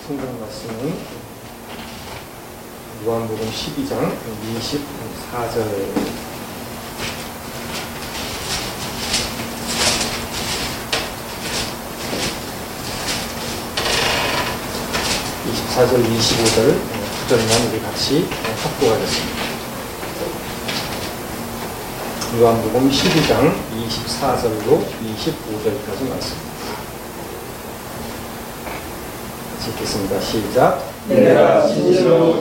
성경 말씀은 요한복음 12장 24절 24절 25절 9절만 우리 같이 합독하겠습니다. 요한복음 12장 24절로 25절까지 말씀입니다. 읽겠습니다. 시작. 내가 진실로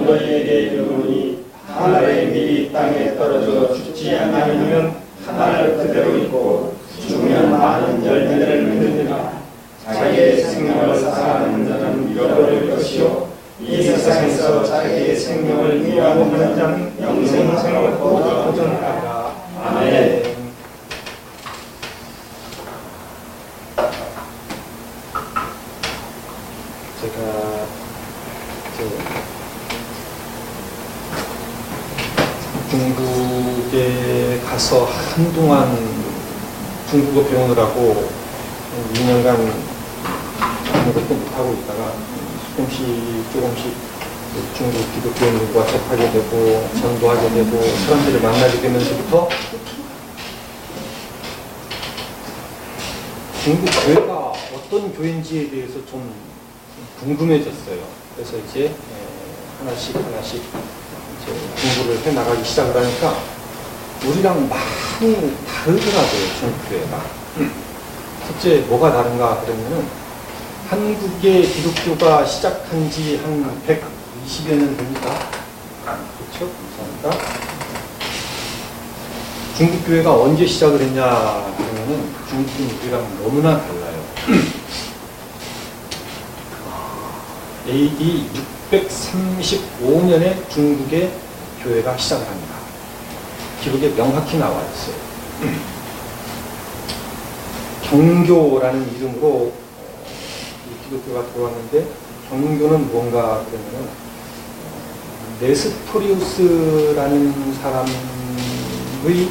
너희에게 이르노니 하늘에 미리 땅에 떨어져 죽지 아니하면 하늘 그대로 있고 죽으면 많은 열매를 맺느니라. 자기의 생명을 사랑하는 자는 잃어버릴 것이요 이 세상에서 자기의 생명을 위하는 자는 영생을 보존하리라. 아멘. 제가 중국에 가서 한동안 중국어 배우느라고 2년간 아무것도 못하고 있다가 조금씩 중국 기독교인들과 접하게 되고 전도하게 되고 사람들을 만나게 되면서부터 중국 교회가 어떤 교회인지에 대해서 좀 궁금해졌어요. 그래서 이제 하나씩 이제 공부를 해 나가기 시작을 하니까 우리랑 많이 다르더라고요, 중국 교회가. 첫째 뭐가 다른가 그러면은 한국의 기독교가 시작한 지 한 120여 년 됩니다. 그렇죠? 감사합니다. 중국 교회가 언제 시작을 했냐 그러면은 중국은 우리랑 너무나 달라요. AD 635년에 중국의 교회가 시작을 합니다. 기록에 명확히 나와 있어요. 경교라는 이름으로 기독교가 들어왔는데 경교는 뭔가 그러면은 네스토리우스라는 사람의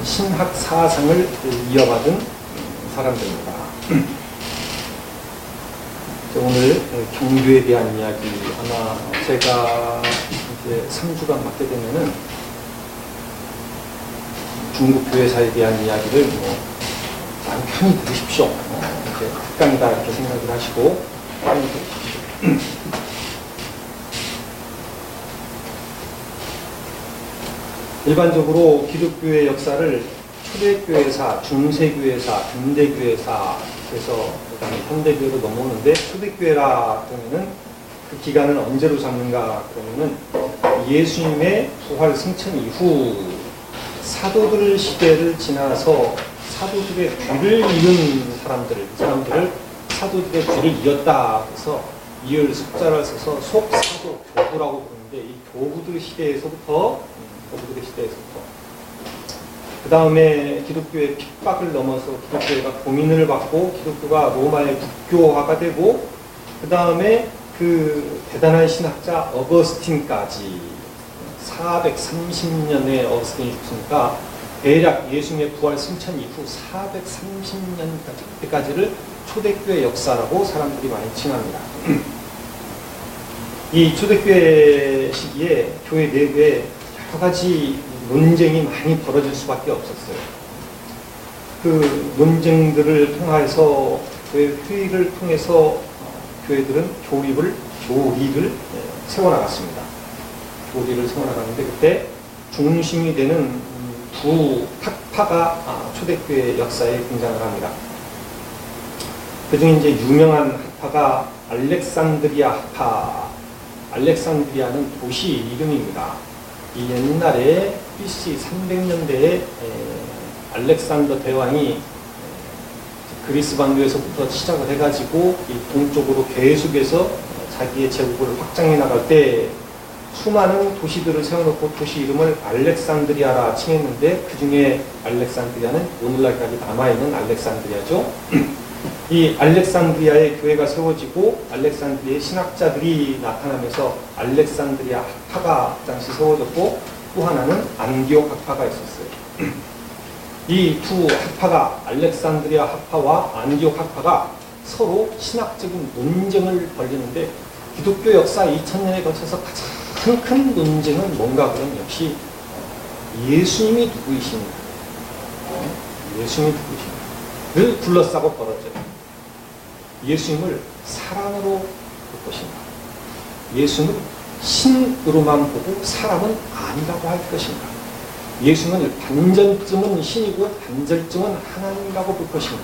신학 사상을 이어받은 사람들입니다. 오늘 경교에 대한 이야기 아마 제가 이제 3주간 맡게 되면은 중국 교회사에 대한 이야기를 많이 편히 들으십시오. 이제 특강이다 이렇게 생각을 하시고 편히 들으십시오. 일반적으로 기독교의 역사를 초대교회사, 중세교회사, 근대교회사 그래서 그다음에 현대교회로 넘어오는데 초대교회라 그러면은 그 기간을 언제로 잡는가 그러면은 예수님의 부활 승천 이후 사도들 시대를 지나서 사도들의 뒤를 이은 사람들을 사도들의 뒤를 이었다 그래서 이을 숫자를 써서 속사도 교부라고 부르는데 이 교부들 시대에서부터 그 다음에 기독교의 핍박을 넘어서 기독교가 고민을 받고 기독교가 로마의 국교화가 되고 그 다음에 그 대단한 신학자 어거스틴까지 430년에 어거스틴이 죽으니까 대략 예수님의 부활 승천 이후 430년까지 그때까지를 초대교회 역사라고 사람들이 많이 칭합니다. 이 초대교회 시기에 교회 내부에 여러 가지 논쟁이 많이 벌어질 수밖에 없었어요. 그 논쟁들을 통해서 교회 회의를 통해서 교회들은 교리를 세워나갔습니다. 교리를 세워나갔는데 그때 중심이 되는 두 학파가 초대교회 역사에 등장을 합니다. 그중에 이제 유명한 학파가 알렉산드리아 학파. 알렉산드리아는 도시 이름입니다. 이 옛날에 BC 300년대에 알렉산더 대왕이 그리스 반도에서부터 시작을 해가지고 이 동쪽으로 계속해서 자기의 제국을 확장해 나갈 때 수많은 도시들을 세워놓고 도시 이름을 알렉산드리아라 칭했는데 그 중에 알렉산드리아는 오늘날까지 남아있는 알렉산드리아죠. 이 알렉산드리아의 교회가 세워지고 알렉산드리아의 신학자들이 나타나면서 알렉산드리아 학파가 당시 세워졌고 또 하나는 안디옥 학파가 있었어요. 이 두 학파가 알렉산드리아 학파와 안디옥 학파가 서로 신학적인 논쟁을 벌이는데 기독교 역사 2000년에 거쳐서 가장 큰 논쟁은 뭔가 그러면 역시 예수님이 누구이신가, 예수님이 누구이신가를 둘러싸고 벌어져요. 예수님을 사랑으로 볼 것인가, 예수님을 신으로만 보고 사람은 아니라고 할 것인가, 예수님은 반전쯤은 신이고 반절쯤은 하나님이라고 볼 것인가,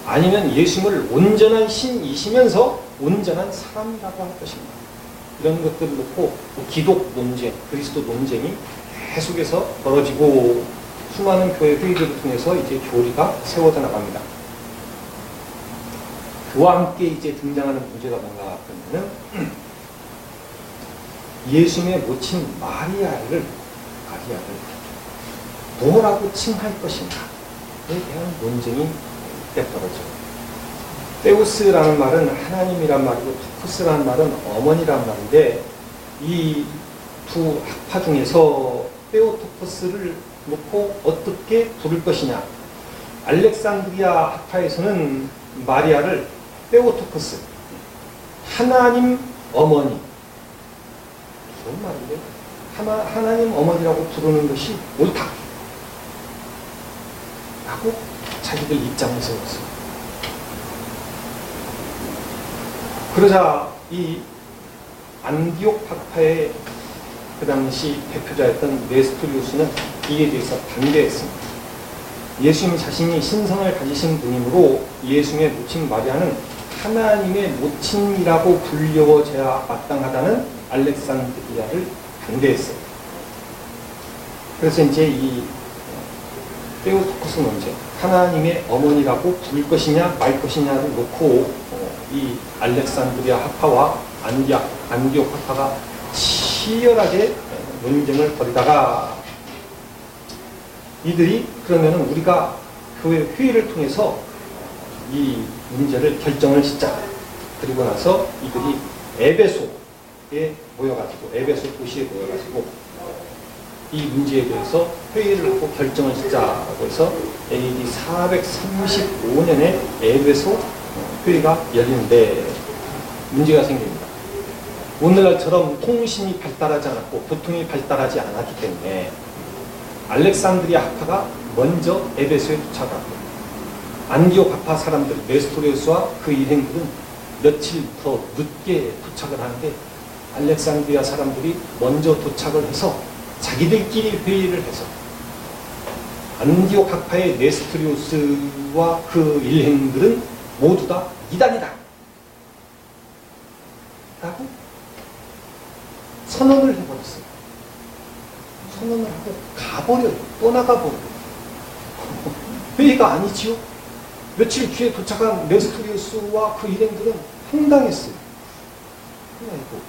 아니면 예수님을 온전한 신이시면서 온전한 사람이라고 할 것인가, 이런 것들을 놓고 기독 논쟁, 그리스도 논쟁이 계속해서 벌어지고 수많은 교회 회의들을 통해서 이제 교리가 세워져 나갑니다. 그와 함께 이제 등장하는 문제가 뭔가 하면은 예수님의 모친 마리아를 뭐라고 칭할 것인가에 대한 논쟁이 때 벌어져요. 테우스라는 말은 하나님이란 말이고 토코스라는 말은 어머니란 말인데 이 두 학파 중에서 테오토코스를 놓고 어떻게 부를 것이냐. 알렉산드리아 학파에서는 마리아를 테오토코스, 하나님 어머니, 좋은 말인데 하나님 어머니라고 부르는 것이 옳다 라고 자기들 입장을 세웠어요. 그러자 이 안디옥 학파의 그 당시 대표자였던 네스토리우스는 이에 대해서 반대했습니다. 예수님 자신이 신성을 가지신 분이므로 예수님의 모친 마리아는 하나님의 모친이라고 불려져야 마땅하다는 알렉산드리아를 반대했어요. 그래서 이제 이 테오토코스 논쟁, 하나님의 어머니라고 부를 것이냐 말 것이냐를 놓고 이 알렉산드리아 학파와 안디옥 학파가 치열하게 논쟁을 벌이다가 이들이 그러면은 우리가 교회 회의를 통해서 이 문제를 결정을 짓자. 그리고 나서 이들이 에베소에 모여가지고, 에베소 도시에 모여가지고 이 문제에 대해서 회의를 하고 결정을 짓자고 해서 AD 435년에 에베소 회의가 열리는데 문제가 생깁니다. 오늘날처럼 통신이 발달하지 않았고 교통이 발달하지 않았기 때문에 알렉산드리아 학파가 먼저 에베소에 도착하고 안디옥 학파 사람들 네스토리우스와 그 일행들은 며칠 더 늦게 도착을 하는데 알렉산드리아 사람들이 먼저 도착을 해서 자기들끼리 회의를 해서 안디옥 학파의 네스토리우스와 그 일행들은 모두 다 이단이다 라고 선언을 해버렸어요. 선언을 하고 가버려요. 떠나가버려요. 회의가 아니지요. 며칠 뒤에 도착한 네스토리우스와 그 일행들은 황당했어요. 아이고,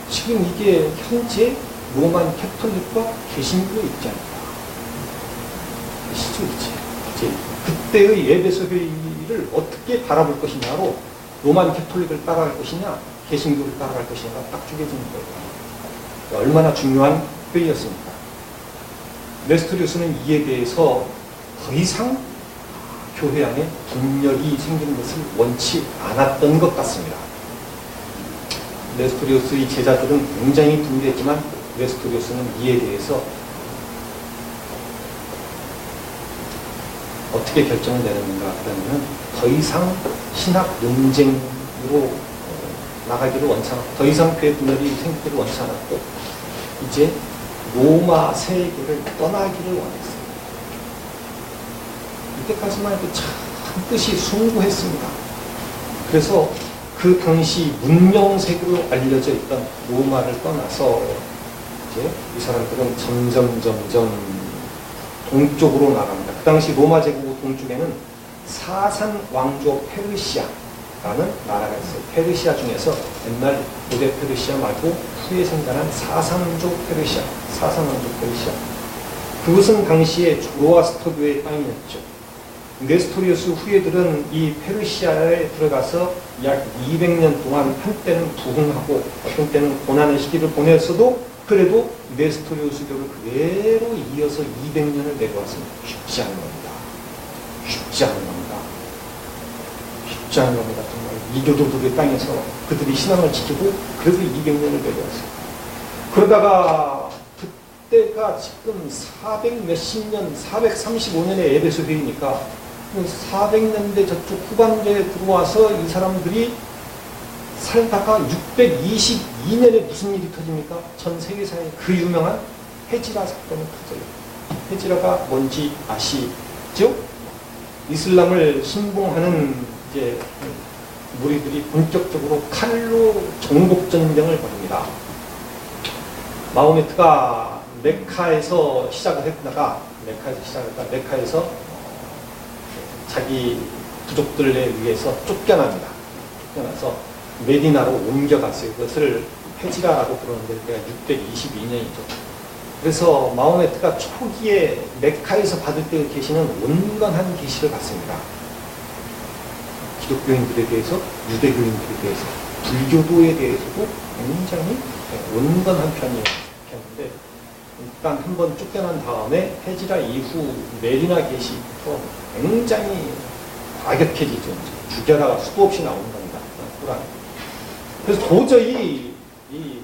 지금 이게 현재 로만 캐톨릭과 개신교의 입장이다. 아시죠? 이제 그때의 에베소 회의를 어떻게 바라볼 것이냐로 로만 캐톨릭을 따라갈 것이냐 개신교를 따라갈 것이냐가 딱 쪼개지는 거예요. 얼마나 중요한 회의였습니까? 네스토리우스는 이에 대해서 더 이상 교회 안에 분열이 생기는 것을 원치 않았던 것 같습니다. 네스토리우스의 제자들은 굉장히 분개했지만 네스토리우스는 이에 대해서 어떻게 결정을 내렸는가 그러면 더 이상 신학 논쟁으로 나가기를 원치 않았고 더 이상 교회 분열이 생기기를 원치 않았고 이제 로마 세계를 떠나기를 원했어요. 이때까지만 해도 참 뜻이 숭고했습니다. 그래서 그 당시 문명세계로 알려져 있던 로마를 떠나서 이제 이 사람들은 점점 동쪽으로 나갑니다. 그 당시 로마 제국 동쪽에는 사산 왕조 페르시아라는 나라가 있어요. 페르시아 중에서 옛날 고대 페르시아 말고 후에 생겨난 사산왕조 페르시아. 그것은 당시에 조로아스터교의 땅이었죠. 네스토리우스 후예들은 이 페르시아에 들어가서 약 200년 동안 한때는 부흥하고 어떤 때는 고난의 시기를 보냈어도 그래도 네스토리우스교를 그대로 이어서 200년을 내려왔습니다. 쉽지 않은 겁니다. 쉽지 않은 겁니다. 쉽지 않은 겁니다. 정말 이교도들의 땅에서 그들이 신앙을 지키고 그래서 200년을 배려했어요. 그러다가 그때가 지금 400 몇십 년, 435년의 에베소 회의니까 400년대 저쪽 후반대에 들어와서 이 사람들이 살다가 622년에 무슨 일이 터집니까? 전 세계사에 그 유명한 헤지라 사건이 터져요. 헤지라가 뭔지 아시죠? 이슬람을 신봉하는 이제 무리들이 본격적으로 칼로 정복전쟁을 벌입니다. 마호메트가 메카에서 시작을 했다가 메카에서 자기 부족들에 의해서 쫓겨납니다. 쫓겨나서 메디나로 옮겨갔어요. 그것을 헤지라라고 부르는데 그때가 622년이죠. 그래서 마호메트가 초기에 메카에서 받을 때 계시는 온건한 계시를 받습니다. 기독교인들에 대해서, 유대교인들에 대해서, 불교도에 대해서도 굉장히 온건한 편이었는데 일단 한번 쫓겨난 다음에 헤지라 이후 메디나 계시부터 굉장히 과격해지죠. 죽여라가 수도 없이 나오는 겁니다. 꾸란. 그래서 도저히 이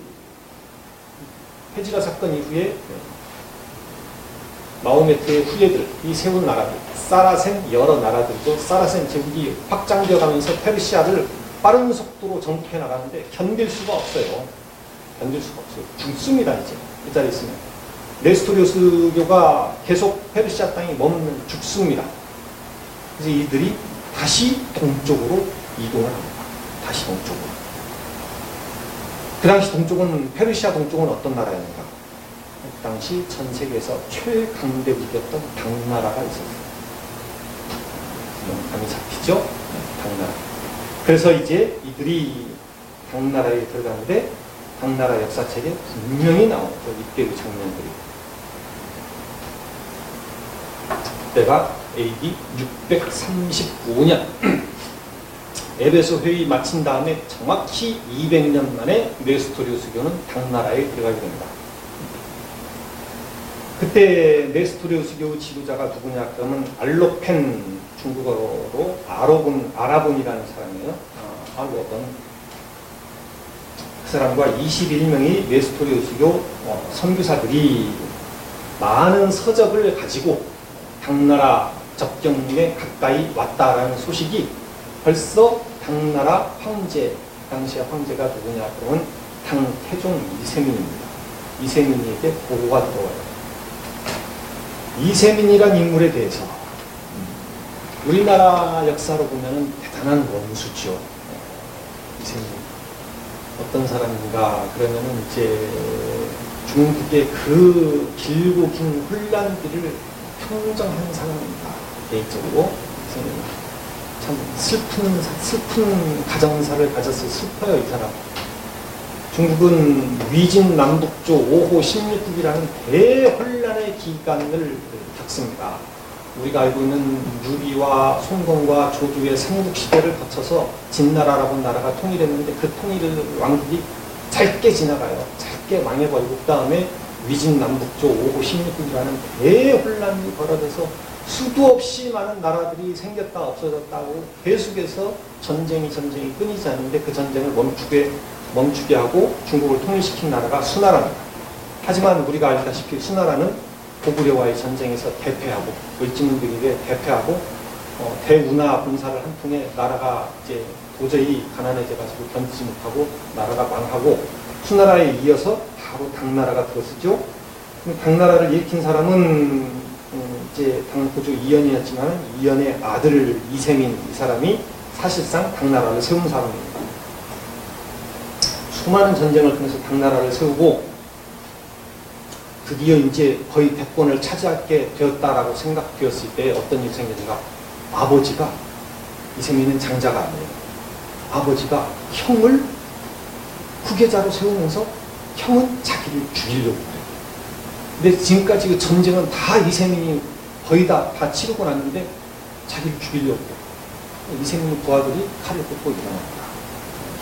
헤지라 사건 이후에 마호메트의 후예들, 이 세운 나라들, 사라센 여러 나라들도 사라센 제국이 확장되어 가면서 페르시아를 빠른 속도로 정복해 나가는데 견딜 수가 없어요. 견딜 수가 없어요. 죽습니다, 이제. 이 자리에 있으면. 네스토리오스교가 계속 페르시아 땅에 머무르면 죽습니다. 그래서 이들이 다시 동쪽으로 이동을 합니다. 다시 동쪽으로. 그 당시 동쪽은, 페르시아 동쪽은 어떤 나라였는가? 그 당시 전 세계에서 최강대국이었던 당나라가 있었어요. 감이 잡히죠? 당나라. 그래서 이제 이들이 당나라에 들어가는데 당나라 역사책에 분명히 나오죠. 이때의 장면들이. 그때가 AD 635년 에베소 회의 마친 다음에 정확히 200년 만에 네스토리오스교는 당나라에 들어가게 됩니다. 그때 네스토리오스교 지도자가 누구냐 그러면 알로펜, 중국어로 아라본이라는 사람이에요. 알로본. 그 사람과 21명의 네스토리오스교 선교사들이 많은 서적을 가지고 당나라 접경에 가까이 왔다라는 소식이 벌써 당나라 황제, 당시의 황제가 누구냐 그러면 당태종 이세민입니다. 이세민에게 보고가 들어와요. 이세민이란 인물에 대해서 우리나라 역사로 보면 대단한 원수죠. 이세민. 어떤 사람인가 그러면은 이제 중국의 그 길고 긴 혼란들을 평정한 사람입니다. 개인적으로 참 슬픈 가정사를 가졌어요. 슬퍼요, 이 사람. 중국은 위진 남북조 5호 16국이라는 대혼란의 기간을 겪습니다. 우리가 알고 있는 유비와 송건과 조주의 삼국시대를 거쳐서 진나라라고 나라가 통일했는데 그 통일 왕국이 짧게 지나가요. 짧게 망해버리고 그 다음에 위진 남북조 5호 16국이라는 대혼란이 벌어져서 수도 없이 많은 나라들이 생겼다 없어졌다고 계속해서 전쟁이 끊이지 않는데 그 전쟁을 멈추게 하고 중국을 통일시킨 나라가 수나라입니다. 하지만 우리가 알다시피 수나라는 고구려와의 전쟁에서 대패하고 을지문들에게 대패하고 대운하 군사를 한 통에 나라가 이제 도저히 가난해져가지고 견디지 못하고 나라가 망하고 수나라에 이어서 바로 당나라가 들어서죠. 당나라를 일으킨 사람은 이제 당고조 이연이었지만 이연의 아들 이세민 이 사람이 사실상 당나라를 세운 사람입니다. 수많은 전쟁을 통해서 당나라를 세우고 드디어 이제 거의 대권을 차지하게 되었다라고 생각되었을 때 어떤 일이 생겼는가? 아버지가 이세민은 장자가 아니에요. 아버지가 형을 후계자로 세우면서 형은 자기를 죽이려고 해요. 근데 지금까지 그 전쟁은 다 이세민이 거의 다 치르고 났는데 자기를 죽이려고 해요. 이세민의 부하들이 칼을 꽂고 일어납니다.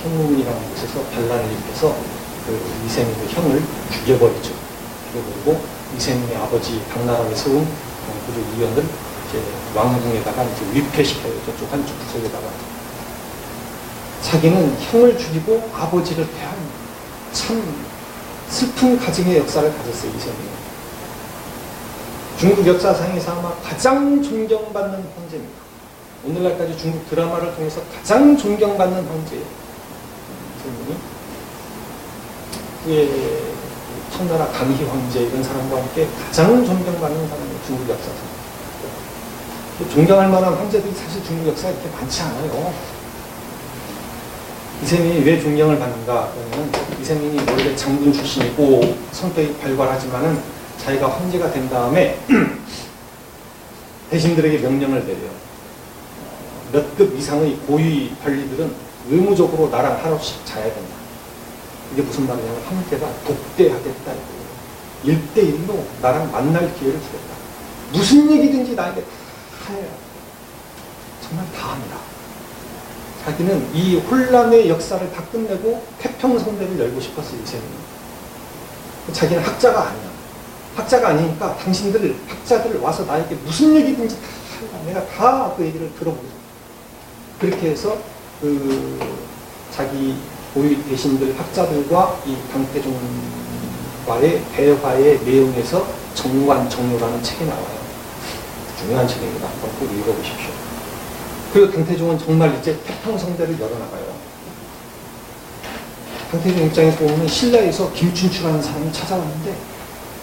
형무문이라는 곳에서 반란을 일으켜서 그 이세민의 형을 죽여버리죠. 그리고 이세민의 아버지 당나라에 세운 고조 이연을 이제 왕궁에다가 이제 위패시켜요. 저쪽 한쪽 구석에다가. 자기는 형을 죽이고 아버지를 패한 참 슬픈 가정의 역사를 가졌어요, 이세민은. 중국 역사상에서 아마 가장 존경받는 황제입니다. 오늘날까지 중국 드라마를 통해서 가장 존경받는 황제예요. 이세민이. 후에 청나라 강희 황제 이런 사람과 함께 가장 존경받는 사람이 중국 역사상. 존경할 만한 황제들이 사실 중국 역사에 이렇게 많지 않아요. 이세민이 왜 존경을 받는가? 그러면 이세민이 원래 장군 출신이고 성격이 발괄하지만은 자기가 황제가 된 다음에 대신들에게 명령을 내려요. 몇 급 이상의 고위 관리들은 의무적으로 나랑 하루씩 자야 된다. 이게 무슨 말이냐면 황제가 독대하겠다. 1대1로 나랑 만날 기회를 주겠다. 무슨 얘기든지 나에게 다 해요. 정말 다 합니다. 자기는 이 혼란의 역사를 다 끝내고 태평성대를 열고 싶었어요. 이세민은. 자기는 학자가 아니야. 학자가 아니니까 당신들 학자들 와서 나에게 무슨 얘기든지 다 해라. 내가 다 그 얘기를 들어보겠다. 그렇게 해서 그 자기 고위 대신들 학자들과 이 강태종과의 대화의 내용에서 정관정료라는 책이 나와요. 중요한 책입니다. 한번 꼭 읽어보십시오. 그리고 강태종은 정말 이제 태평성대를 열어나가요. 강태종 입장에서 보면 신라에서 김춘추라는 사람이 찾아왔는데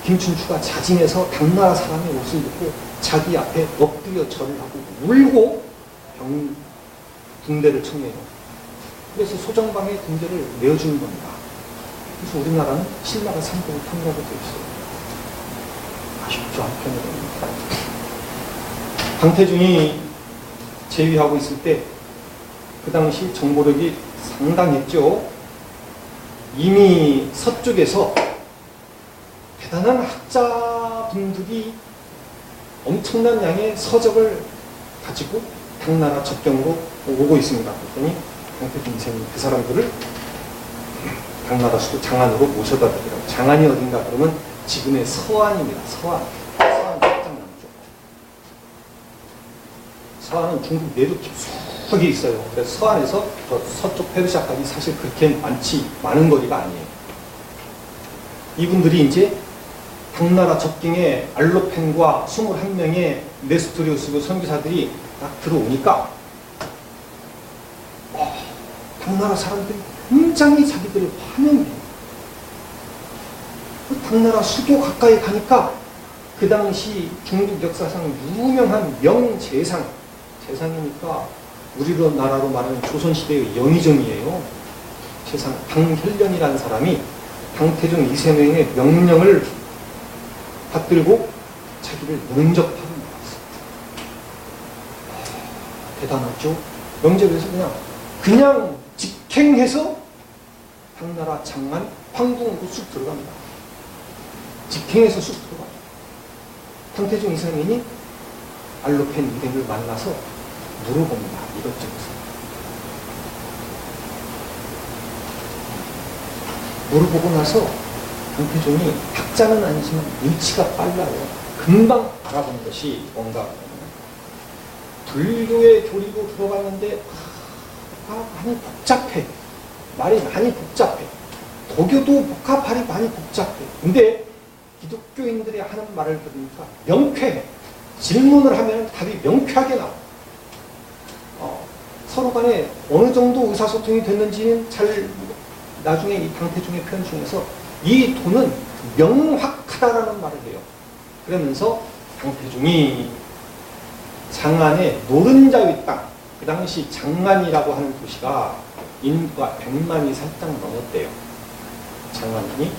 김춘추가 자진해서 당나라 사람의 옷을 입고 자기 앞에 엎드려 절을 하고 울고 군대를 청해요. 그래서 소정방에 군대를 내어주는 겁니다. 그래서 우리나라는 신라가 상대를 통일하게 되어 있어요. 아쉽죠, 한편으로는. 강태종이 제위하고 있을 때 그 당시 정보력이 상당했죠. 이미 서쪽에서 대단한 학자분들이 엄청난 양의 서적을 가지고 당나라 접경으로 오고 있습니다. 그랬더니 강태종 이세민이 그 사람들을 당나라 수도 장안으로 모셔다 드리라고. 장안이 어딘가 그러면 지금의 서안입니다. 서안 확장 남쪽. 서안은 중국 내도 깊숙이 있어요. 그래서 서안에서 저 서쪽 페르시아까지 사실 그렇게 많은 거리가 아니에요. 이분들이 이제 당나라 접경에 알로펜과 21명의 네스토리우스 선교사들이 딱 들어오니까 당나라 사람들이 굉장히 자기들을 환영해요. 당나라 수도 가까이 가니까 그 당시 중국 역사상 유명한 명재상, 재상이니까 우리로 나라로 말하는 조선시대의 영의정이에요. 재상 강혈련이라는 사람이 강태종 이세명의 명령을 받들고 자기를 영접하러 나왔어요. 대단하죠? 영접해서 그냥 직행해서 당나라 장안 황궁으로 쑥 들어갑니다. 직행해서 쑥 들어가요. 강태종 이세민이 알로펜 일행을 만나서 물어봅니다. 이것저것. 물어보고 나서 강태종이 학자는 아니지만 눈치가 빨라요. 금방 알아본 것이 뭔가. 불교의 교리로 들어갔는데 많이 복잡해. 말이 많이 복잡해. 도교도 복합발이 많이 복잡해. 근데 기독교인들이 하는 말을 들으니까 명쾌해. 질문을 하면 답이 명쾌하게 나와. 서로 간에 어느 정도 의사소통이 됐는지는 잘 나중에 이 강태종의 표현 중에서 이 도는 명확하다라는 말을 해요. 그러면서 강태종이 장안의 노른자위 땅, 그 당시 장안이라고 하는 도시가 인구가 100만이 살짝 넘었대요. 장안이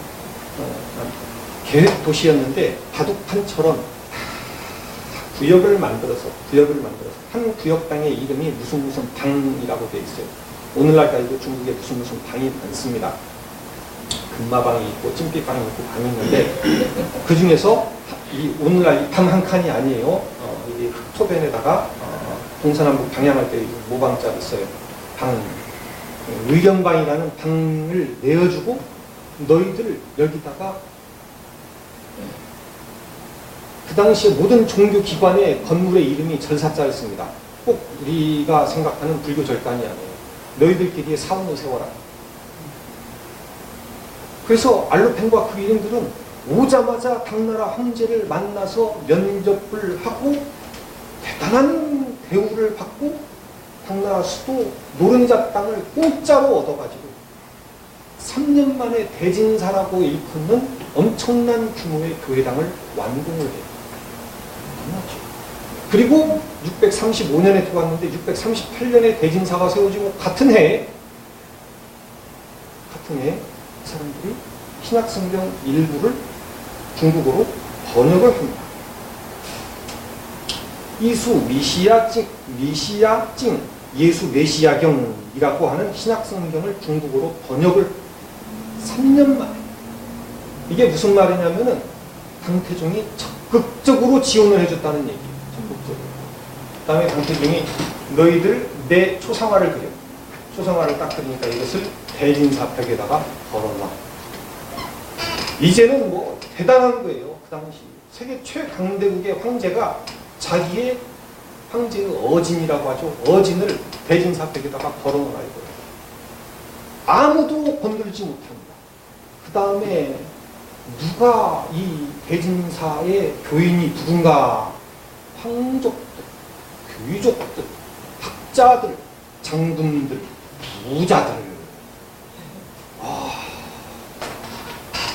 계획 도시였는데 바둑판처럼 구역을 만들어서 한 구역당의 이름이 무슨 방이라고 되어 있어요. 오늘날까지도 중국에 무슨 방이 많습니다. 금마방이 있고 찜비방이 있고 방이 있는데 그 중에서 이 오늘날 방 한 칸이 아니에요. 이 흑토변에다가 동서남북 방향할 때 모방자가 있어요. 방 의경방이라는 방을 내어주고 너희들 여기다가 그 당시에 모든 종교 기관의 건물의 이름이 절사자였습니다. 꼭 우리가 생각하는 불교 절단이 아니에요. 너희들끼리 사원을 세워라. 그래서 알루펜과 그 일행들은 오자마자 당나라 황제를 만나서 면접을 하고 대단한 대우를 받고 당나라 수도 노른자 땅을 공짜로 얻어가지고 3년 만에 대진사라고 일컫는 엄청난 규모의 교회당을 완공을 해요. 그리고 635년에 들어왔는데 638년에 대진사가 세워지고 같은 해에 그 사람들이 신약성경 일부를 중국어로 번역을 합니다. 이수 미시야찡 예수 메시아경이라고 하는 신약성경을 중국어로 번역을 3년 만에. 이게 무슨 말이냐면은 당태종이 적극적으로 지원을 해줬다는 얘기예요. 적극적으로. 그 다음에 당태종이 너희들 내 초상화를 그려. 초상화를 딱 그리니까 이것을 대진사벽에다가 걸어놔. 이제는 뭐 대단한 거예요. 그 당시 세계 최강대국의 황제가 자기의 황제의 어진이라고 하죠. 어진을 대진사벽에다가 걸어놓아 이거예요. 아무도 건들지 못합니다. 그 다음에 누가 이 대진사의 교인이 누군가? 황족들, 귀족들, 학자들, 장군들, 부자들.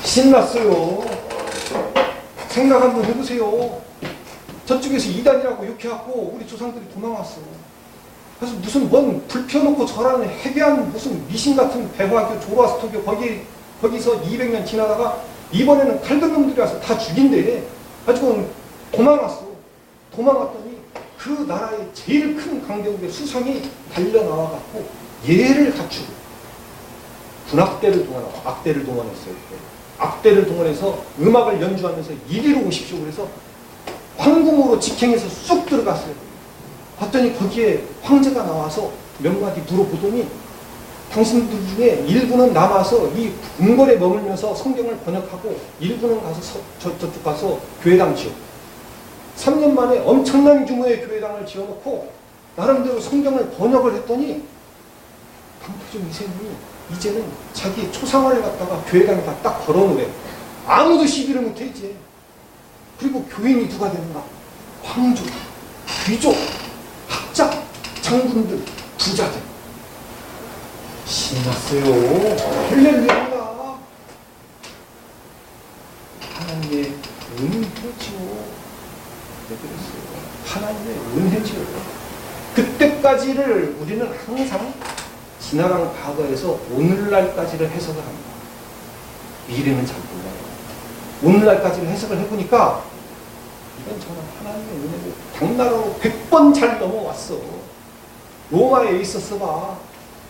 신났어요. 생각 한번 해보세요. 저쪽에서 이단이라고 욕해갖고 우리 조상들이 도망왔어. 그래서 무슨 뭔 불 펴놓고 절하는 해괴한 무슨 미신 같은 배화교, 조로아스터교 거기서 200년 지나다가 이번에는 칼든 놈들이 와서 다 죽인대. 가지고 도망왔어. 도망왔더니 그 나라의 제일 큰 강대국의 수상이 달려나와갖고 예를 갖추고 군악대를 동원하고 악대를 동원했어요. 악대를 동원해서 음악을 연주하면서 이리로 오십시오. 그래서 황궁으로 직행해서 쑥 들어갔어요. 봤더니 거기에 황제가 나와서 몇 마디 물어보더니 당신들 중에 일부는 남아서 이 궁궐에 머물면서 성경을 번역하고 일부는 가서 저쪽 가서 교회당 지어. 3년 만에 엄청난 규모의 교회당을 지어놓고 나름대로 성경을 번역을 했더니 당태종 이세님이 이제는 자기 초상화를 갖다가 교회당에다 딱 걸어놓으래. 아무도 시비를 못해 이제. 그리고 교인이 누가 되는가? 황족, 귀족, 학자, 장군들, 부자들. 신났어요. 할렐루야. 하나님의 은혜죠. 왜 그랬어요? 하나님의 은혜죠. 그때까지를 우리는 항상 지나간 과거에서 오늘날까지를 해석을 합니다. 미래는 잘 몰라요. 오늘날까지를 해석을 해보니까 이건 정말 하나님의 은혜고 당나라로 100번 잘 넘어왔어. 로마에 있었어 봐.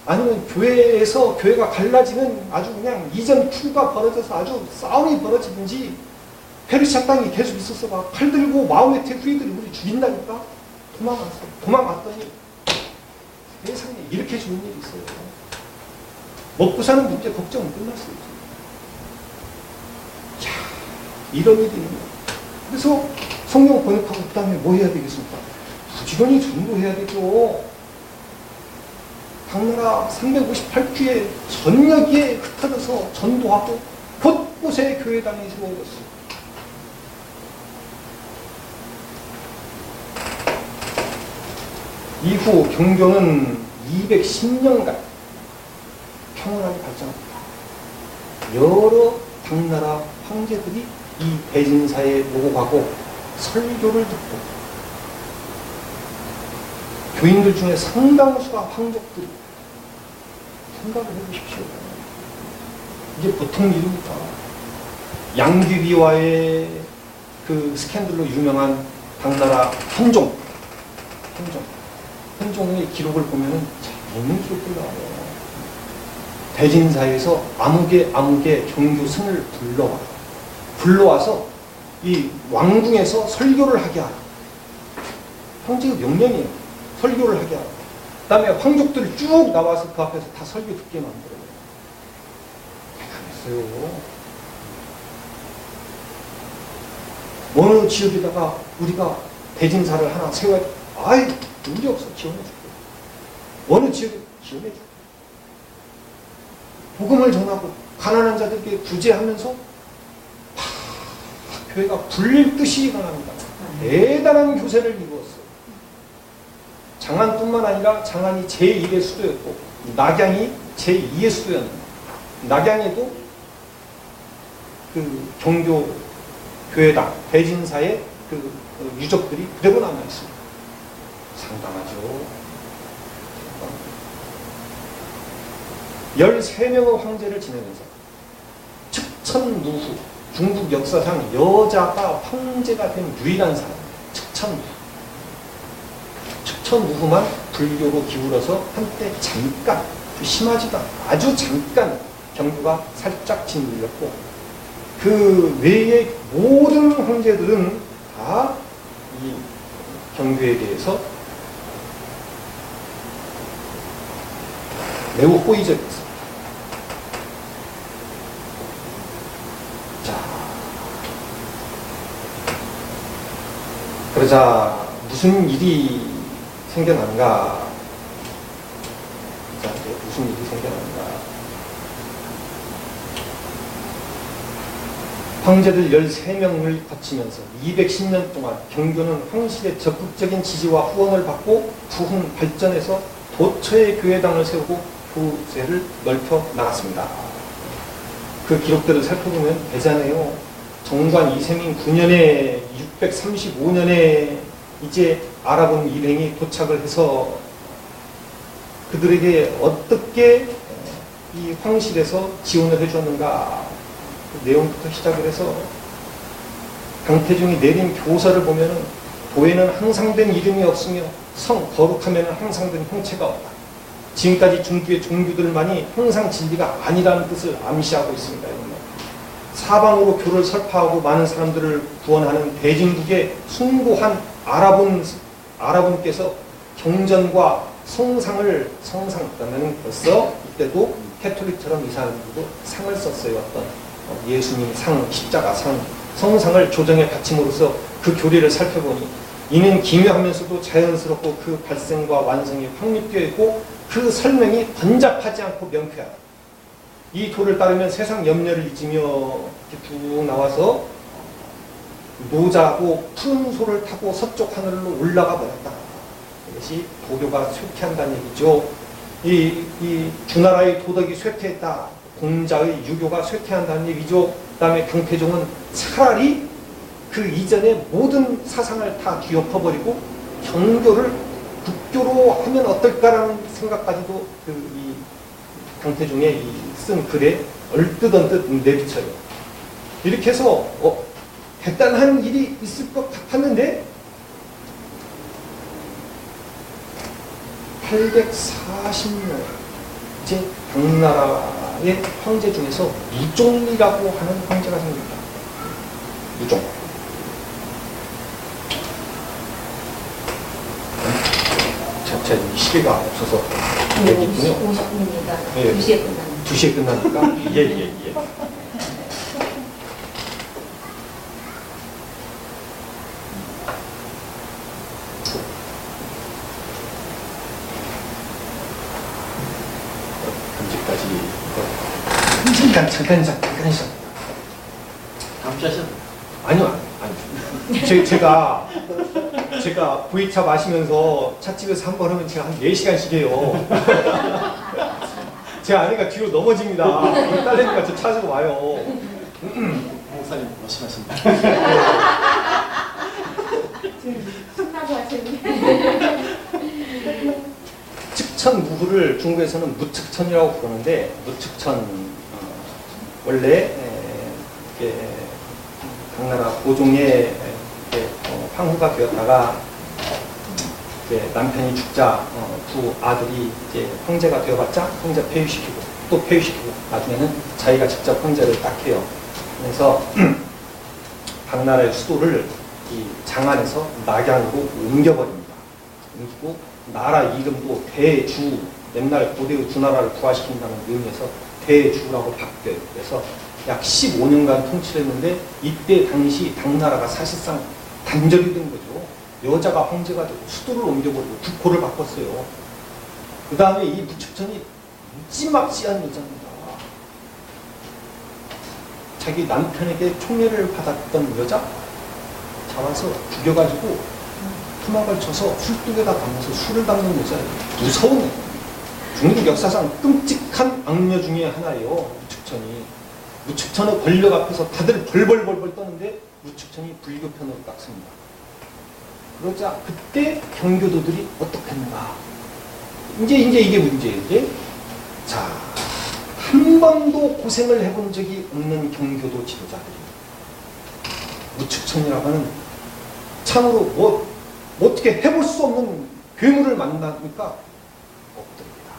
아니면 교회에서 교회가 갈라지는 아주 그냥 이전 투가 벌어져서 아주 싸움이 벌어지든지 페르시아 땅이 계속 있었어 봐. 칼 들고 마호메트 후예들이 우리 죽인다니까. 도망왔어. 도망왔더니 세상에 이렇게 좋은 일이 있어요. 먹고 사는 문제 걱정은 끝났어요. 야, 이런 일이 있는 거예요. 그래서 성경 번역하고 그 다음에 뭐 해야 되겠습니까? 부지런히 전도해야 되죠. 당나라 358주의 전역에 흩어져서 전도하고 곳곳에 교회당이 세워졌어요. 이후 경교는 210년간 평온하게 발전합니다. 여러 당나라 황제들이 이 대진사에 오고 가고 설교를 듣고 교인들 중에 상당수가 황족들이 생각을 해보십시오. 이게 보통 일입니까? 양귀비와의 그 스캔들로 유명한 당나라 현종의 기록을 보면은 재밌는 기록들이 나와요. 대진사에서 아무개 종교승을 불러와서 이 왕궁에서 설교를 하게 하라. 황제의 명령이에요. 설교를 하게 하라. 그 다음에 황족들이 쭉 나와서 그 앞에서 다 설교 듣게 만들어요. 대단했어요. 어느 지역에다가 우리가 대진사를 하나 세워야 돼. 아이, 문제 없어. 지원해줄게. 어느 지역에 지원해줄게. 복음을 전하고 가난한 자들에게 구제하면서 교회가 불릴 듯이 일어납니다. 대단한 교세를 이루었어요. 장안뿐만 아니라 장안이 제1의 수도였고 낙양이 제2의 수도였는데 낙양에도 그 경교 교회당 대진사의 그 유적들이 그대로 남아있습니다. 상당하죠. 13명의 황제를 지내면서 측천무후, 중국 역사상 여자가 황제가 된 유일한 사람, 측천무후. 측천무후만 불교로 기울어서 한때 잠깐, 심하지도 않고 아주 잠깐 경주가 살짝 짓눌렸고 그 외의 모든 황제들은 다 이 경주에 대해서 매우 호의적이었습니다. 자, 그러자 무슨 일이 생겨난가? 자, 이제 무슨 일이 생겨난가? 황제들 13명을 거치면서 210년 동안 경교는 황실의 적극적인 지지와 후원을 받고 부흥 발전해서 도처의 교회당을 세우고 교세를 넓혀 나갔습니다. 그 기록들을 살펴보면 대자네요. 정관 이세민 9년에 635년에 이제 아랍은 일행이 도착을 해서 그들에게 어떻게 이 황실에서 지원을 해줬는가 그 내용부터 시작을 해서 강태중이 내린 교서를 보면은 도에는 항상된 이름이 없으며 성 거룩하면은 항상된 형체가 없다. 지금까지 중교의 종교들만이 항상 진리가 아니라는 뜻을 암시하고 있습니다. 사방으로 교를 설파하고 많은 사람들을 구원하는 대진국의 숭고한 아랍분께서 경전과 성상을 그러면 벌써 이때도 캐톨릭처럼 이 사람들도 상을 썼어요. 어떤 예수님 상, 십자가 상, 성상을 조정에 바침으로써 그 교리를 살펴보니 이는 기묘하면서도 자연스럽고 그 발생과 완성이 확립되어 있고 그 설명이 번잡하지 않고 명쾌하다. 이 도를 따르면 세상 염려를 잊으며 이렇게 쭉 나와서 노자고 푸른 소를 타고 서쪽 하늘로 올라가 버렸다. 이것이 도교가 쇠퇴한다는 얘기죠. 이 주나라의 도덕이 쇠퇴했다. 공자의 유교가 쇠퇴한다는 얘기죠. 그 다음에 경태종은 차라리 그 이전의 모든 사상을 다 뒤엎어버리고 경교를 국교로 하면 어떨까라는 생각까지도 이 강태종의 쓴 글에 얼뜻언뜻 내비쳐요. 이렇게 해서 대단한 일이 있을 것 같았는데 840년 이제 당나라의 황제 중에서 무종이라고 하는 황제가 생깁니다. 무종. 제가 시계가 없어서 얘기군요. 50분입니다. 예. 2시에 끝납니다. 2시에 끝나니까? 예. 잠깐 다음 주에 아니요. 제가 보이차 마시면서 찻집에서 한 번 하면 제가 한 4시간씩 해요. 제 아내가 뒤로 넘어집니다. 딸내미가 저 찾으러 와요. 목사님 말씀하십니다. 신나서 하시는데. 측천무후를 중국에서는 무측천이라고 부르는데 무측천 원래 당나라 고종의 황후가 되었다가 이제 남편이 죽자 두 아들이 이제 황제가 되어봤자 황제 폐위시키고 또 폐위시키고 나중에는 자기가 직접 황제를 딱 해요. 그래서 당나라의 수도를 이 장안에서 낙양으로 옮겨버립니다. 옮기고 나라 이름도 대주, 옛날 고대의 주나라를 부활시킨다는 의미에서 대주라고 바뀌어요. 그래서 약 15년간 통치를 했는데 이때 당시 당나라가 사실상 단절이 된 거죠. 여자가 황제가 되고 수도를 옮겨버리고 국호를 바꿨어요. 그 다음에 이 무축천이 찜막지한 여자입니다. 자기 남편에게 총애를 받았던 여자 잡아서 죽여가지고 토막을 쳐서 술독에다 담아서 술을 담는 여자예요. 무서운 애. 중국 역사상 끔찍한 악녀 중에 하나예요. 무축천이. 무축천의 권력 앞에서 다들 벌벌벌벌 떠는데 무축천이 불교 편으로 딱 섭니다. 그러자 그때 경교도들이 어떻게 했는가? 이제 이게 문제예요. 이제. 자, 한 번도 고생을 해본 적이 없는 경교도 지도자들이 무축천이라고 하는 참으로 어떻게 해볼 수 없는 괴물을 만나니까 엎드립니다.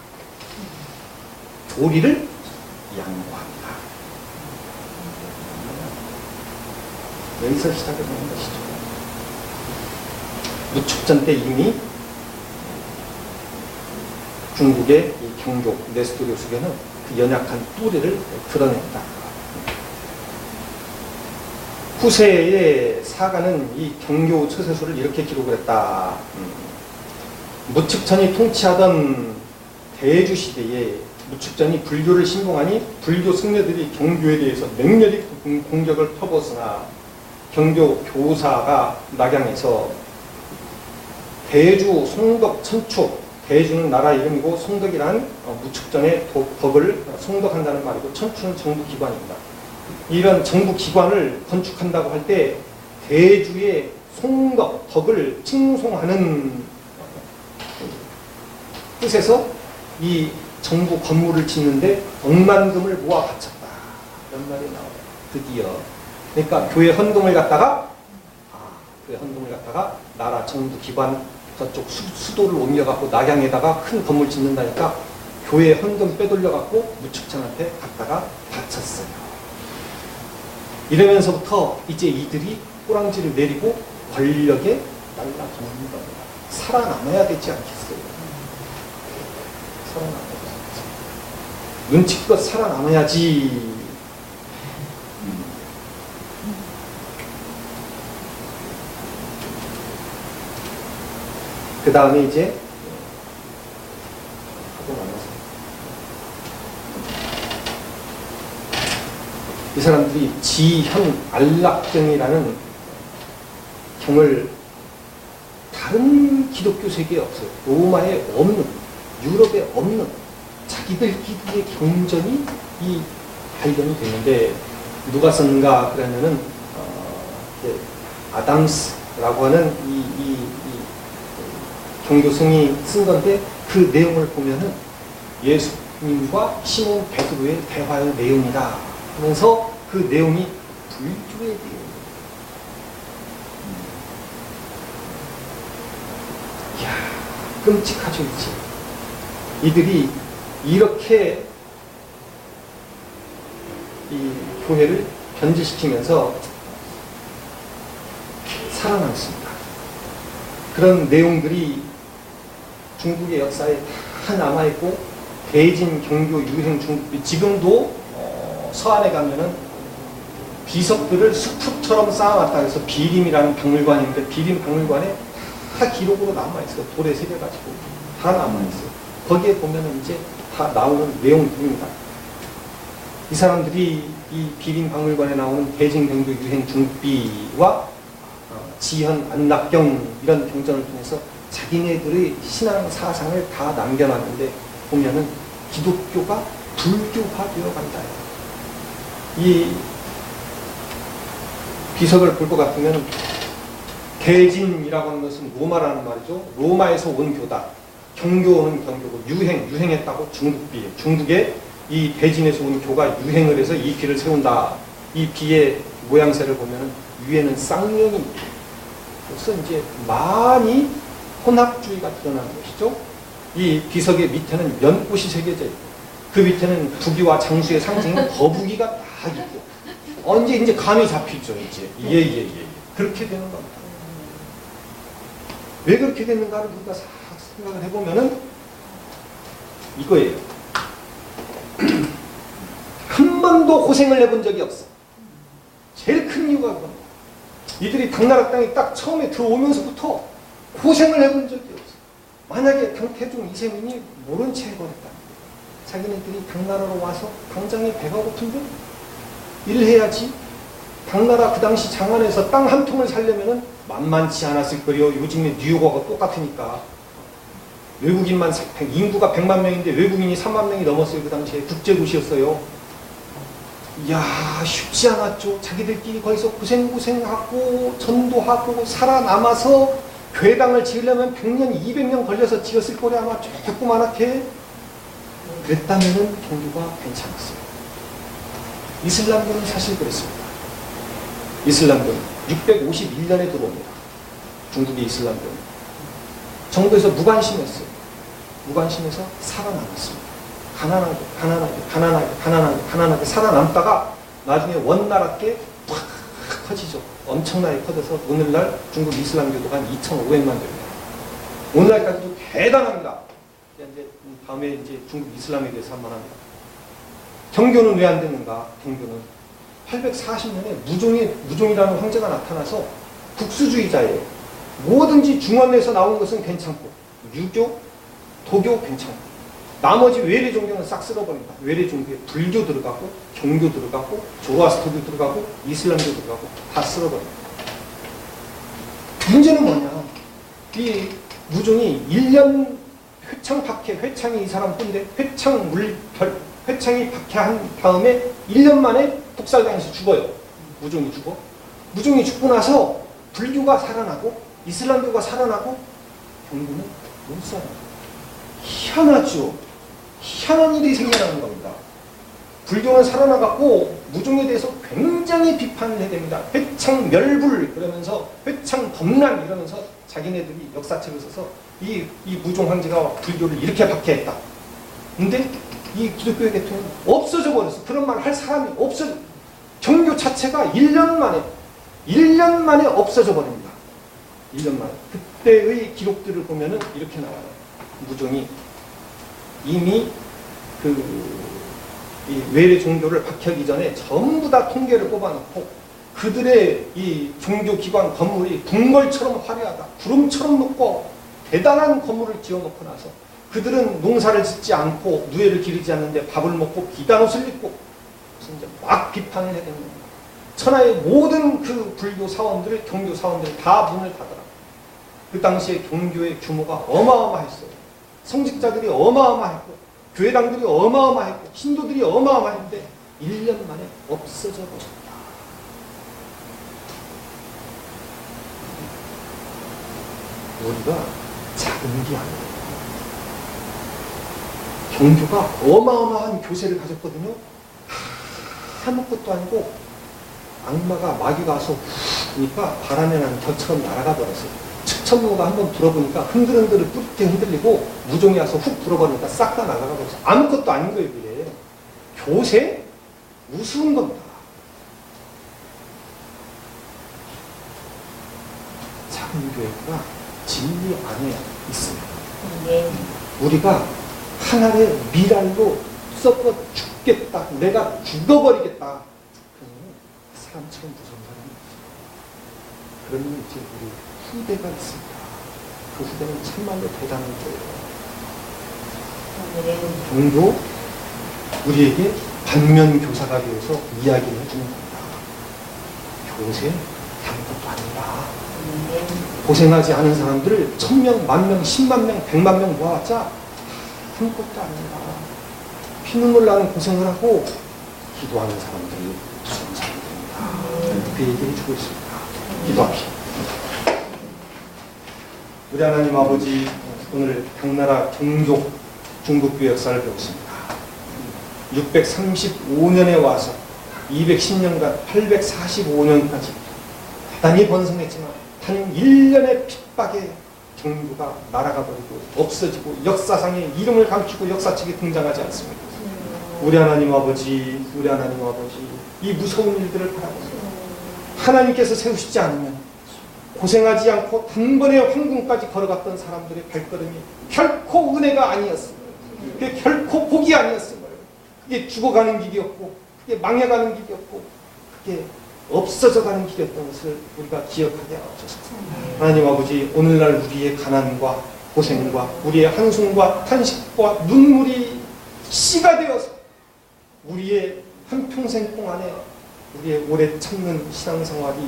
도리를 양보합니다. 여기서 시작해 보는 것이죠. 무축천 때 이미 중국의 이 경교 네스토리오 수교는 그 연약한 뿌리를 드러냈다. 후세의 사가는 이 경교 처세소를 이렇게 기록을 했다. 무축천이 통치하던 대주 시대에 무축천이 불교를 신봉하니 불교 승려들이 경교에 대해서 맹렬히 공격을 펴부었으나 경교 교사가 낙양에서 대주 송덕 천축, 대주는 나라 이름이고 송덕이란 무축전의 덕을 송덕한다는 말이고 천축은 정부기관입니다. 이런 정부기관을 건축한다고 할 때 대주의 송덕, 덕을 칭송하는 뜻에서 이 정부 건물을 짓는데 억만금을 모아 바쳤다. 이런 말이 나와요. 드디어. 그러니까 교회 헌금을 갖다가 나라 정부 기관 저쪽 수도를 옮겨갖고 낙양에다가 큰 건물 짓는다니까 교회 헌금 빼돌려갖고 무축천한테 갖다가 바쳤어요. 이러면서부터 이제 이들이 꼬랑지를 내리고 권력에 날라가는 겁니다. 살아남아야 되지 않겠어요? 살아남아야 되지. 눈치껏 살아남아야지. 그 다음에 이제 하고 나서 이 사람들이 지현 안락경이라는 경을 다른 기독교 세계에 없어요. 로마에 없는, 유럽에 없는 자기들끼리의 경전이 이 발견이 되는데 누가 썼는가 그러면은 아담스라고 하는 이 경교승이 쓴 건데 그 내용을 보면은 예수님과 시몬 베드로의 대화의 내용이다 하면서 그 내용이 불교의 내용이에요. 이야, 끔찍하죠, 이제. 이들이 이렇게 이 교회를 변질시키면서 살아남습니다. 그런 내용들이 중국의 역사에 다 남아있고 대진 경교 유행 중국이 지금도 서안에 가면은 비석들을 숲처럼 쌓아왔다 해서 비림이라는 박물관인데 비림 박물관에 다 기록으로 남아있어요. 돌에 새겨가지고 다 남아있어요. 거기에 보면은 이제 다 나오는 내용들입니다. 이 사람들이 이 비림 박물관에 나오는 대진 경교 유행 중국비와 지현 안락경 이런 경전을 통해서 자기네들의 신앙 사상을 다 남겨놨는데 보면은 기독교가 불교화되어 간다. 이 비석을 볼 것 같으면 대진이라고 하는 것은 로마라는 말이죠. 로마에서 온 교다. 경교는 경교고 유행했다고 중국비에 중국에 이 대진에서 온 교가 유행을 해서 이 비를 세운다. 이 비의 모양새를 보면은 위에는 쌍용입니다. 그래서 이제 많이 혼합주의가 드러나는 것이죠. 이 비석의 밑에는 연꽃이 새겨져 있고 그 밑에는 부귀와 장수의 상징인 거북이가 딱 있고 언제 이제 감이 잡히죠. 이제 예. 그렇게 되는 겁니다. 왜 그렇게 됐는가를 우리가 싹 생각을 해보면은 이거예요. 한 번도 고생을 해본 적이 없어. 제일 큰 이유가 그겁니다. 이들이 당나라 땅에 딱 처음에 들어오면서부터 고생을 해본 적이 없어. 만약에 당태종 이세민이 모른 채 해버렸다. 자기네들이 당나라로 와서 당장에 배가 고픈데 일해야지. 당나라 그 당시 장안에서 땅 한 통을 살려면은 만만치 않았을 거요. 요즘에 뉴욕하고 똑같으니까. 외국인만 인구가 100만 명인데 외국인이 3만 명이 넘었어요. 그 당시에 국제도시였어요. 이야, 쉽지 않았죠. 자기들끼리 거기서 고생하고 전도하고 살아남아서 괴당을 지으려면 100년, 200년 걸려서 지었을 거래 아마 조그만하게. 그랬다면은 종교가 괜찮았어요. 이슬람교는 사실 그랬습니다. 이슬람교는 651년에 들어옵니다. 중국의 이슬람교는. 정부에서 무관심했어요. 무관심해서 살아남았습니다. 가난하게 살아남다가 나중에 원나라께 팍 커지죠. 엄청나게 커져서 오늘날 중국 이슬람교도가 한 2,500만 됩니다. 오늘날까지도 대단합니다. 이제 다음에 이제 중국 이슬람에 대해서 한번 합니다. 경교는 왜 안 됐는가? 경교는 840년에 무종이라는 황제가 나타나서 국수주의자예요. 뭐든지 중원에서 나온 것은 괜찮고 유교, 도교 괜찮고 나머지 외래 종교는 싹 쓸어버립니다. 외래 종교에 불교 들어가고 경교 들어가고 조로아스터교 들어가고 이슬람교 들어가고 다 쓸어버립니다. 문제는 뭐냐? 이 무종이 1년 회창 박해, 회창이 이 사람뿐인데 회창이 박해한 다음에 1년 만에 독살당해서 죽어요. 무종이 죽어. 무종이 죽고 나서 불교가 살아나고 이슬람교가 살아나고 경교는 못 살아나요. 희한하죠. 희한한 일이 생겨나는 겁니다. 불교는 살아나갔고 무종에 대해서 굉장히 비판을 해야 됩니다. 회창멸불 그러면서 회창범란 이러면서 자기네들이 역사책을 써서 이 무종 황제가 불교를 이렇게 박해했다. 근데 이 기독교의 계통은 없어져 버렸어. 그런 말 할 사람이 없어져. 경교 자체가 1년 만에 없어져 버립니다. 1년 만에. 그때의 기록들을 보면은 이렇게 나와요. 무종이 이미 이 외래 종교를 박혀기 전에 전부 다 통계를 뽑아놓고 그들의 이 종교기관 건물이 궁궐처럼 화려하다. 구름처럼 높고 대단한 건물을 지어놓고 나서 그들은 농사를 짓지 않고 누에를 기르지 않는데 밥을 먹고 비단옷을 입고 그래서 이제 막 비판을 해야 됩니다. 천하의 모든 그 불교 사원들을 경교 사원들이 다 문을 닫아라. 그 당시에 경교의 규모가 어마어마했어요. 성직자들이 어마어마했고 교회당들이 어마어마했고 신도들이 어마어마했는데 1년 만에 없어져 버렸다. 우리가 작은 게 아니에요. 경교가 어마어마한 교세를 가졌거든요. 아무것도 아니고 악마가 마귀가 와서 그러니까 바람에 난 겨처럼 날아가 버렸어요. 측천문가 한번 불어보니까 흔들흔들 뿌리게 흔들리고 무종이 와서 훅 불어버리니까 싹 다 날아가 버렸어요. 아무것도 아닌 거예요. 그게 교세? 우스운 겁니다. 작은 교회가 진리 안에 있습니다. 우리가 하나의 미랄로 썩어 죽겠다. 내가 죽어버리겠다. 그러면 사람처럼 무서운 사람이 없어요. 그러면 이제 우리 후대가 있습니다. 그 후대는 참말로 대단한 거예요. 종교 우리에게 반면 교사가 되어서 이야기를 해주는 겁니다. 교세 아무것도 아니다. 고생하지 않은 사람들을 1000명, 10,000명, 10만 명, 100만 명 모아봤자 아무것도 아닙니다. 피눈물 나는 고생을 하고 기도하는 사람들이 무서운 사람들입니다. 그 얘기를 해주고 있습니다. 기도합시다. 우리 하나님 아버지, 오늘 당나라 종족 중국교 역사를 배웠습니다. 635년에 와서 210년간 845년까지 대단히 번성했지만 단 1년의 핍박에 종교가 날아가 버리고 없어지고 역사상의 이름을 감추고 역사책에 등장하지 않습니다. 우리 하나님 아버지, 이 무서운 일들을 바라보며 하나님께서 세우시지 않으면 고생하지 않고 단번에 황궁까지 걸어갔던 사람들의 발걸음이 결코 은혜가 아니었습니다. 그게 결코 복이 아니었습니다. 그게 죽어가는 길이었고 그게 망해가는 길이었고 그게 없어져가는 길이었던 것을 우리가 기억하게 하옵소서. 하나님 아버지, 오늘날 우리의 가난과 고생과 우리의 한숨과 탄식과 눈물이 씨가 되어서 우리의 한평생 동안에 우리의 오래 참는 신앙생활이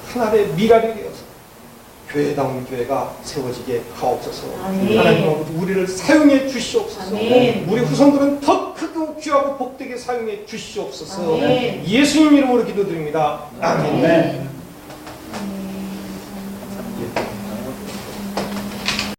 하나의 미랄이 되어서 교회다운 교회가 세워지게 하옵소서. 아멘. 하나님 아버지, 우리를 사용해 주시옵소서. 아멘. 우리 후손들은 더 크고 귀하고 복되게 사용해 주시옵소서. 아멘. 예수님 이름으로 기도드립니다. 아멘. 아멘.